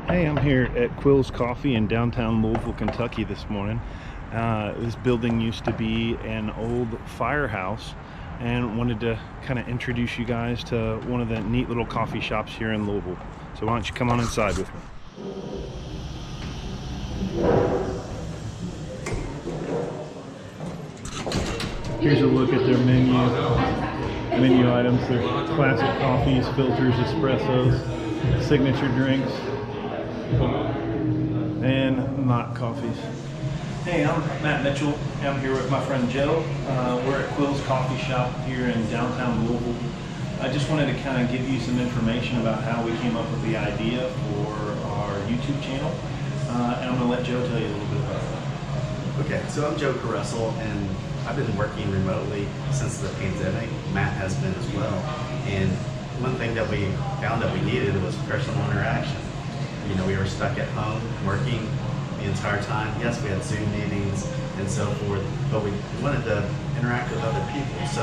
Hey, I'm here at Quills Coffee in downtown Louisville, Kentucky this morning. This building used to be an old firehouse, and wanted to kind of introduce you guys to one of the neat little coffee shops here in Louisville. So why don't you come on inside with me? Here's a look at their menu items. Their classic coffees, filters, espressos, signature drinks, and not coffees. Hey, I'm Matt Mitchell. I'm here with my friend Joe. We're at Quills Coffee Shop here in downtown Louisville. I just wanted to kind of give you some information about how we came up with the idea for our YouTube channel. And I'm going to let Joe tell you a little bit about that. Okay, so I'm Joe Caressel, and I've been working remotely since the pandemic. Matt has been as well. And one thing that we found that we needed was personal interaction. You know, we were stuck at home working the entire time. Yes, we had Zoom meetings and so forth, but we wanted to interact with other people. So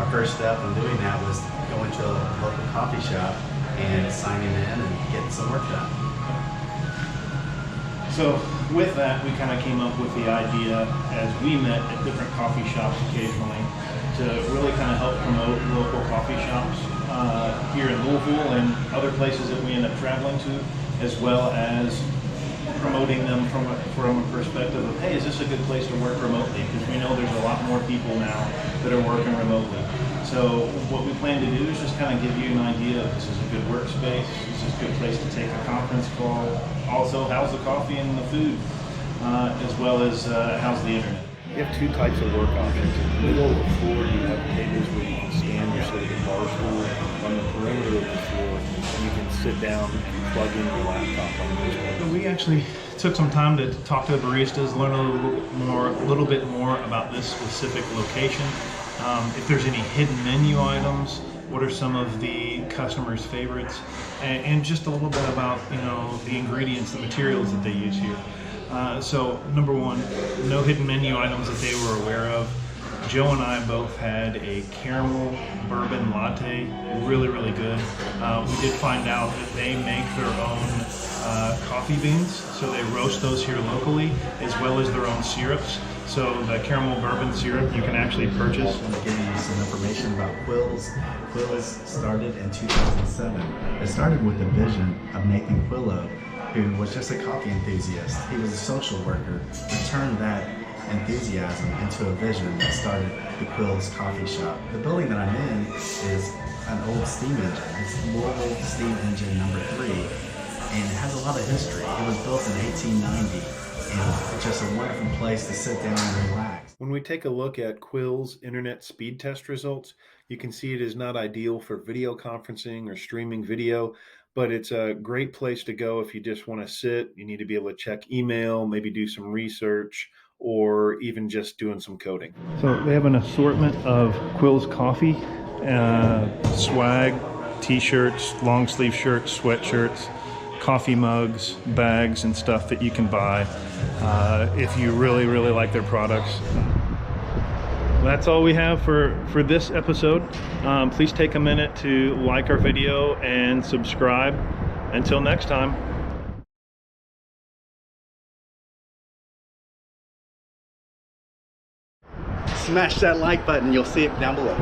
our first step in doing that was going to a local coffee shop and signing in and getting some work done. So with that, we kind of came up with the idea, as we met at different coffee shops occasionally, to really kind of help promote local coffee shops here in Louisville and other places that we end up traveling to, as well as promoting them from a perspective of, hey, is this a good place to work remotely? Because we know there's a lot more people now that are working remotely. So what we plan to do is just kind of give you an idea of, this is a good workspace, this is a good place to take a conference call. Also, how's the coffee and the food, as well as how's the internet. You have two types of work options. In the middle of the floor, you have tables where you can stand or sit at a bar stool. On the perimeter of the floor, you can sit down and plug in your laptop on those ones. We actually took some time to talk to the baristas, learn a little bit more about this specific location. If there's any hidden menu items, what are some of the customers' favorites, and just a little bit about, you know, the ingredients, the materials that they use here. So number one, no hidden menu items that they were aware of. Joe and I both had a caramel bourbon latte, really, really good. We did find out that they make their own coffee beans, so they roast those here locally, as well as their own syrups. So the caramel bourbon syrup you can actually purchase. I'm going to give you some information about Quills. Quills started in 2007. It started with the vision of Nathan Quillo, who was just a coffee enthusiast. He was a social worker, but turned that enthusiasm into a vision that started the Quills Coffee Shop. The building that I'm in is an old steam engine. It's Louisville steam engine number 3, and it has a lot of history. It was built in 1890, and it's just a wonderful place to sit down and relax. When we take a look at Quills internet speed test results, you can see it is not ideal for video conferencing or streaming video, but it's a great place to go if you just want to sit. You need to be able to check email, maybe do some research, or even just doing some coding. So they have an assortment of Quills coffee, swag, t-shirts, long sleeve shirts, sweatshirts, coffee mugs, bags, and stuff that you can buy if you really, really like their products. That's all we have for this episode. Please take a minute to like our video and subscribe. Until next time. Smash that like button, you'll see it down below.